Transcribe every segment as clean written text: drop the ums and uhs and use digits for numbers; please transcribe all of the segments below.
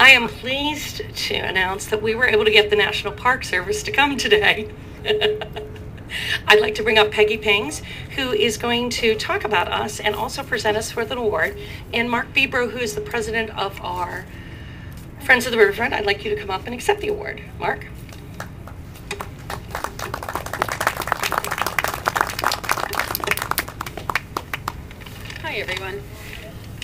I am pleased to announce that we were able to get the National Park Service to come today. I'd like to bring up Peggy Pings, who is going to talk about us and also present us with an award, and Mark Bebro, who is the president of our Friends of the Riverfront. I'd like you to come up and accept the award. Mark? Hi, everyone.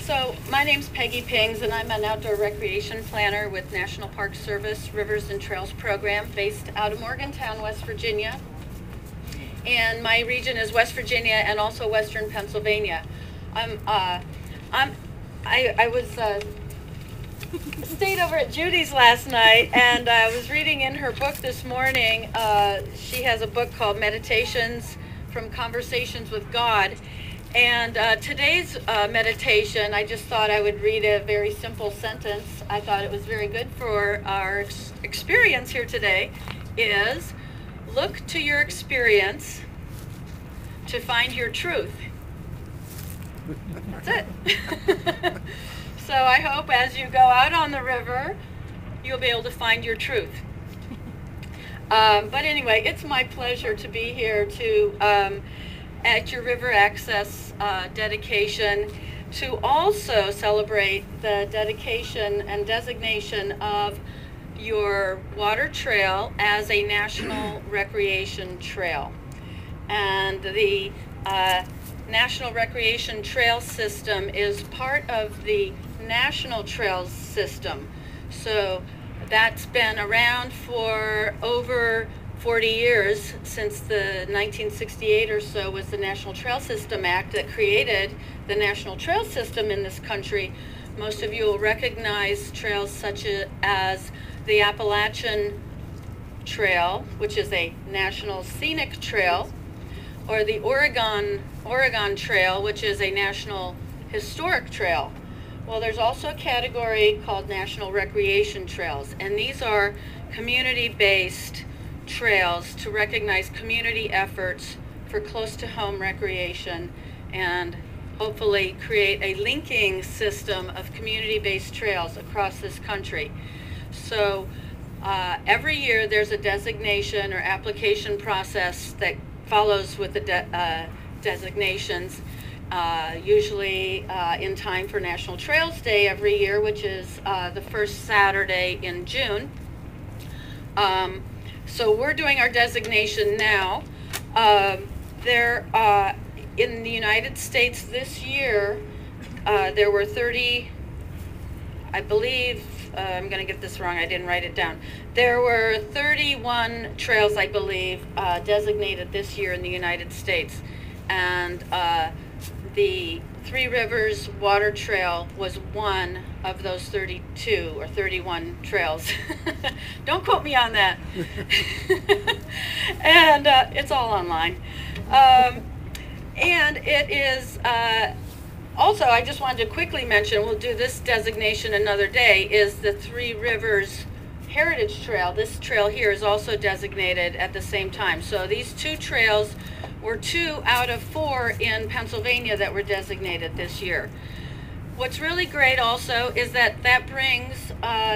So my name's Peggy Pings, and I'm an outdoor recreation planner with National Park Service Rivers and Trails Program based out of Morgantown, West Virginia. And my region is West Virginia and also Western Pennsylvania. I stayed over at Judy's last night, and I was reading in her book this morning. She has a book called Meditations from Conversations with God. And today's meditation, I just thought I would read a very simple sentence. I thought it was very good for our experience here today, is look to your experience to find your truth. That's it. So I hope as you go out on the river, you'll be able to find your truth. But anyway, it's my pleasure to be here to at your river access dedication, to also celebrate the dedication and designation of your water trail as a national recreation trail. And the National Recreation Trail System is part of the National Trails System. So that's been around for over 40 years, since the 1968 or so was the National Trail System Act that created the National Trail System in this country. Most of you will recognize trails such as the Appalachian Trail, which is a National Scenic Trail, or the Oregon Trail, which is a National Historic Trail. Well, there's also a category called National Recreation Trails, and these are community-based trails to recognize community efforts for close-to-home recreation and hopefully create a linking system of community-based trails across this country. So every year there's a designation or application process that follows with the designations, usually in time for National Trails Day every year, which is the first Saturday in June. So we're doing our designation now. In the United States this year, there were 30, I believe, I'm going to get this wrong, I didn't write it down. There were 31 trails, I believe, designated this year in the United States. And the Three Rivers Water Trail was one of those 32 or 31 trails. Don't quote me on that. And it's all online. And it is also, I just wanted to quickly mention, we'll do this designation another day, is the Three Rivers Heritage Trail. This trail here is also designated at the same time. So these two trails were 2 out of 4 in Pennsylvania that were designated this year. What's really great also is that brings,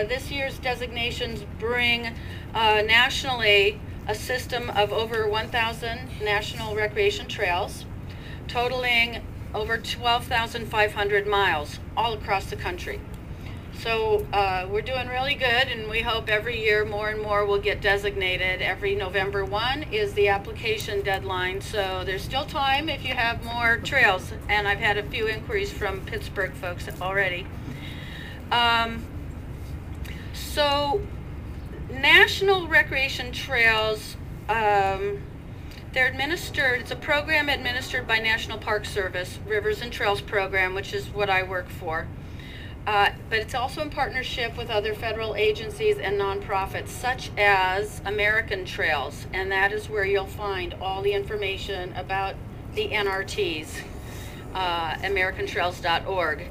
this year's designations bring nationally a system of over 1,000 national recreation trails, totaling over 12,500 miles all across the country. So we're doing really good, and we hope every year more and more will get designated. Every November 1 is the application deadline, so there's still time if you have more trails, and I've had a few inquiries from Pittsburgh folks already. So National Recreation Trails, they're administered, it's a program administered by National Park Service, Rivers and Trails Program, which is what I work for. But it's also in partnership with other federal agencies and nonprofits, such as American Trails, and that is where you'll find all the information about the NRTs, americantrails.org.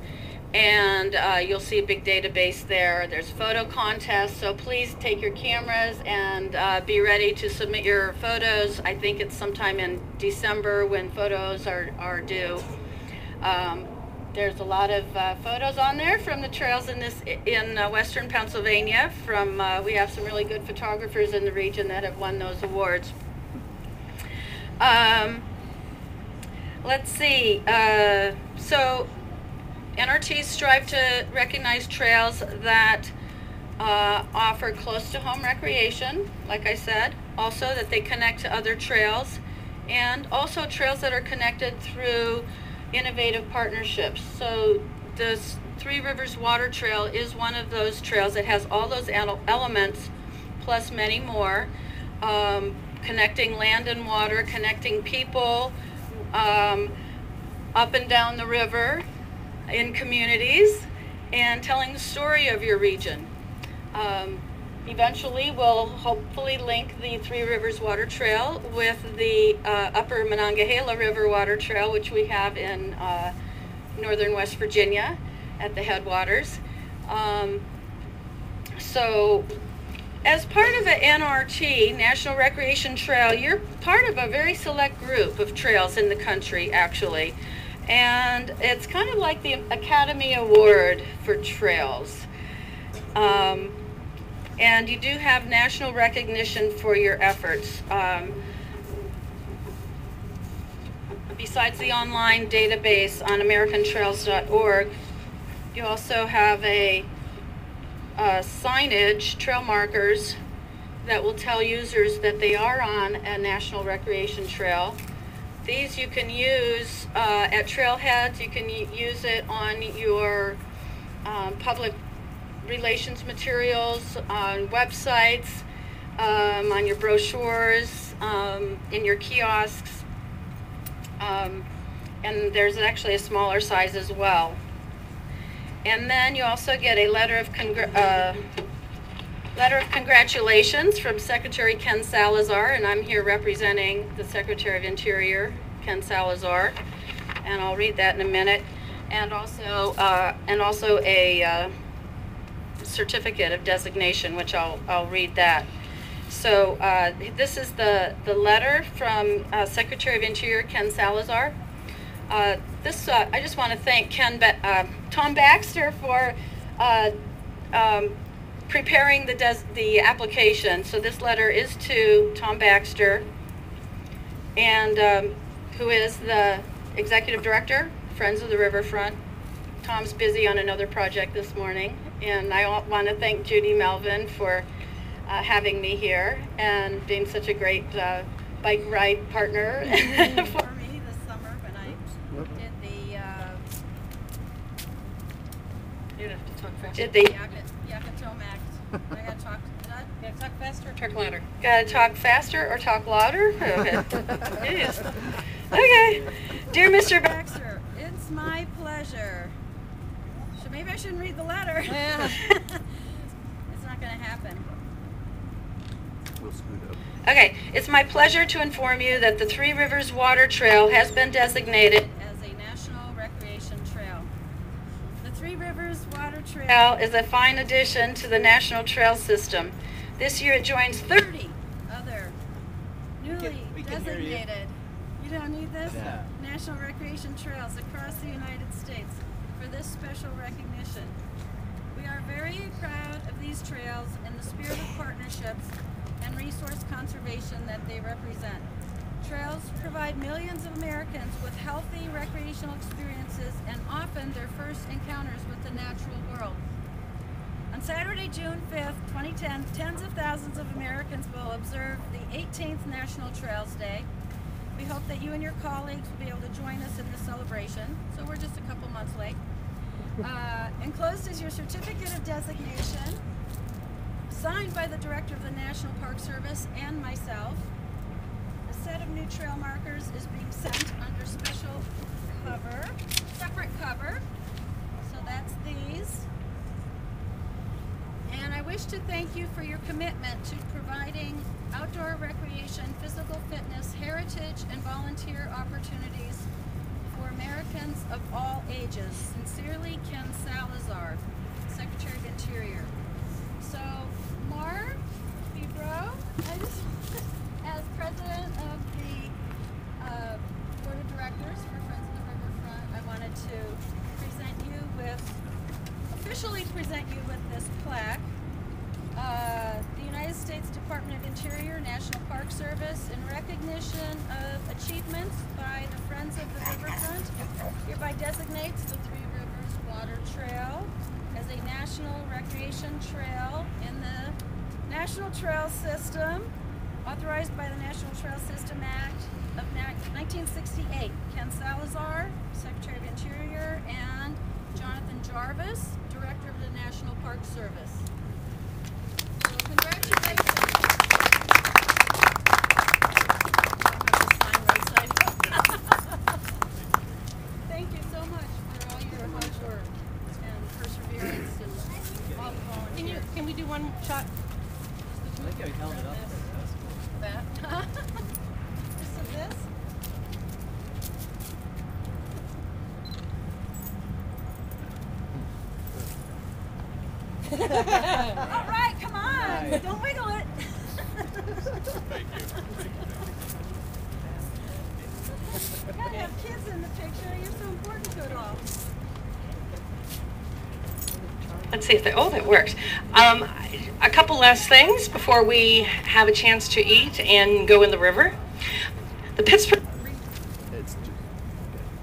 And you'll see a big database there. There's photo contests, so please take your cameras and be ready to submit your photos. I think it's sometime in December when photos are due. There's a lot of photos on there from the trails in western Pennsylvania. We have some really good photographers in the region that have won those awards. Let's see. So NRTs strive to recognize trails that offer close-to-home recreation, like I said. Also that they connect to other trails, and also trails that are connected through innovative partnerships. So the Three Rivers Water Trail is one of those trails that has all those elements, plus many more, connecting land and water, connecting people up and down the river in communities, and telling the story of your region. Eventually, we'll hopefully link the Three Rivers Water Trail with the Upper Monongahela River Water Trail, which we have in northern West Virginia at the headwaters. So as part of the NRT, National Recreation Trail, you're part of a very select group of trails in the country, actually. And it's kind of like the Academy Award for trails. And you do have national recognition for your efforts. Besides the online database on americantrails.org, you also have a signage, trail markers, that will tell users that they are on a national recreation trail. These you can use at trailheads. You can use it on your public relations materials, on websites, on your brochures, in your kiosks, and there's actually a smaller size as well. And then you also get a letter of congratulations from Secretary Ken Salazar, and I'm here representing the Secretary of Interior, Ken Salazar, and I'll read that in a minute. And also a certificate of designation, which I'll read that. So this is the letter from Secretary of Interior Ken Salazar. I just want to thank Tom Baxter for preparing the application. So this letter is to Tom Baxter, and who is the Executive Director, Friends of the Riverfront. Tom's busy on another project this morning, and I want to thank Judy Melvin for having me here and being such a great bike ride partner for me this summer when I did the You have to talk faster. Yakatomac. I gotta talk. Gotta talk faster or talk louder? Gotta talk faster or talk louder? Okay. It is. Okay. Dear Mr. Baxter, It's my pleasure. So maybe I shouldn't read the letter. Yeah. It's not gonna happen. We'll scoot up. Okay, it's my pleasure to inform you that the Three Rivers Water Trail has been designated As a national recreation trail. The Three Rivers Water Trail Trail is a fine addition to the National Trail System. This year it joins 30 other newly We can hear you. designated. You don't need this? Yeah. National recreation trails across the United States for this special recognition. We are very proud of these trails and the spirit of partnerships and resource conservation that they represent. Trails provide millions of Americans with healthy recreational experiences and often their first encounters with the natural world. On Saturday, June 5th, 2010, tens of thousands of Americans will observe the 18th National Trails Day. We hope that you and your colleagues will be able to join us in this celebration, so we're just a couple months late. Enclosed is your certificate of designation, signed by the Director of the National Park Service and myself. A set of new trail markers is being sent under special cover, separate cover, so that's these. And I wish to thank you for your commitment to providing outdoor recreation, physical fitness, heritage, and volunteer opportunities for Americans of all ages. Sincerely, Ken Salazar, Secretary of Interior. So, Mark Fibro, as President of the Board of Directors for Friends of the Riverfront, I wanted to formally present you with this plaque. The United States Department of Interior, National Park Service, in recognition of achievements by the Friends of the Riverfront, hereby designates the Three Rivers Water Trail as a national recreation trail in the National Trail System, authorized by the National Trail System Act of 1968. Ken Salazar, Secretary of Interior, and Jonathan Jarvis, Director of the National Park Service. So congratulations. Thank you so much for all your hard work and perseverance and all the volunteers. Can we do one shot? I like how he held it up there. That was cool. That. Just of this. All right, come on. Nice. Don't wiggle it. Thank you. You gotta have kids in the picture. You're so important to it all. Let's see if that, oh, that works. A couple last things before we have a chance to eat and go in the river. The Pittsburgh. It's just,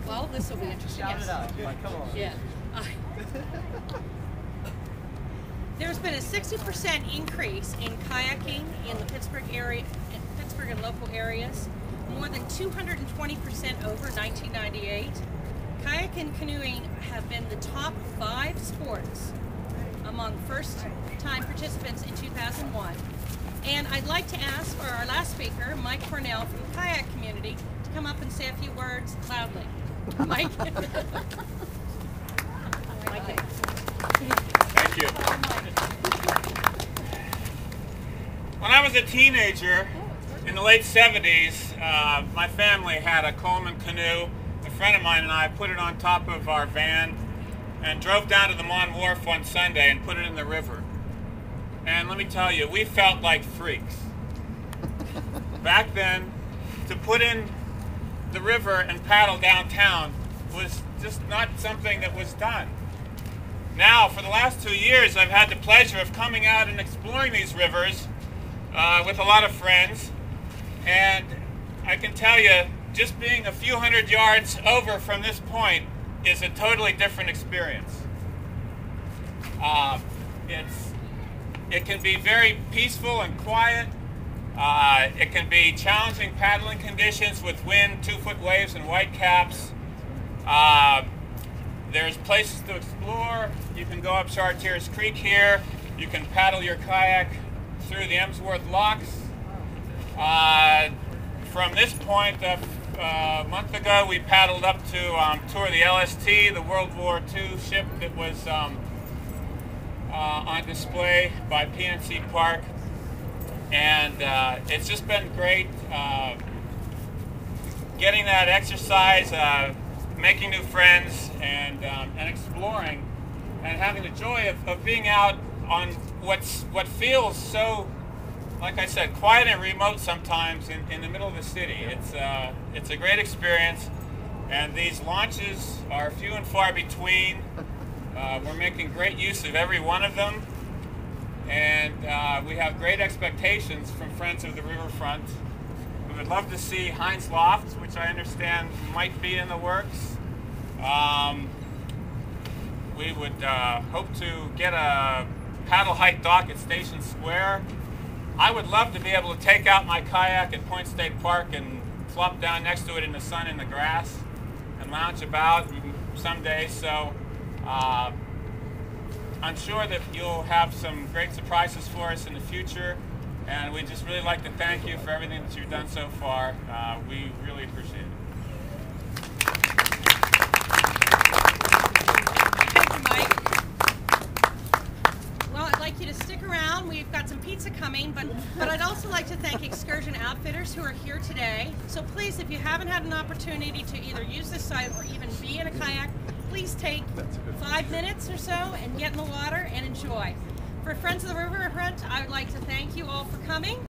Well, this will be interesting. Shout Yes. it out. Like, come on. Yeah. There's been a 60% increase in kayaking in the Pittsburgh area, in Pittsburgh and local areas, more than 220% over 1998. Kayak and canoeing have been the top 5 sports among first-time participants in 2001. And I'd like to ask for our last speaker, Mike Cornell from the kayak community, to come up and say a few words loudly. Mike? Thank you. When I was a teenager in the late 70s, my family had a Coleman canoe. A friend of mine and I put it on top of our van and drove down to the Mon Wharf one Sunday and put it in the river. And let me tell you, we felt like freaks. Back then, to put in the river and paddle downtown was just not something that was done. Now, for the last 2 years, I've had the pleasure of coming out and exploring these rivers with a lot of friends, and I can tell you, just being a few hundred yards over from this point is a totally different experience. It can be very peaceful and quiet. It can be challenging paddling conditions with wind, 2-foot waves, and whitecaps. There's places to explore. You can go up Chartiers Creek here. You can paddle your kayak through the Emsworth Locks. From this point, a month ago, we paddled up to tour the LST, the World War II ship that was on display by PNC Park. And it's just been great getting that exercise, making new friends, and exploring, and having the joy of being out on what feels so, like I said, quiet and remote sometimes in the middle of the city. It's a great experience, and these launches are few and far between. We're making great use of every one of them, and we have great expectations from Friends of the Riverfront. We would love to see Heinz Lofts, which I understand might be in the works. We would hope to get a paddle hike dock at Station Square. I would love to be able to take out my kayak at Point State Park and flop down next to it in the sun in the grass and lounge about someday. So I'm sure that you'll have some great surprises for us in the future, and we'd just really like to thank you for everything that you've done so far. We really appreciate it. Thank you, Mike. Well, I'd like you to stick around. We've got some pizza coming, but I'd also like to thank Excursion Outfitters who are here today. So please, if you haven't had an opportunity to either use this site or even be in a kayak, please take 5 minutes or so and get in the water and enjoy. For Friends of the Riverfront, I would like to thank you all for coming.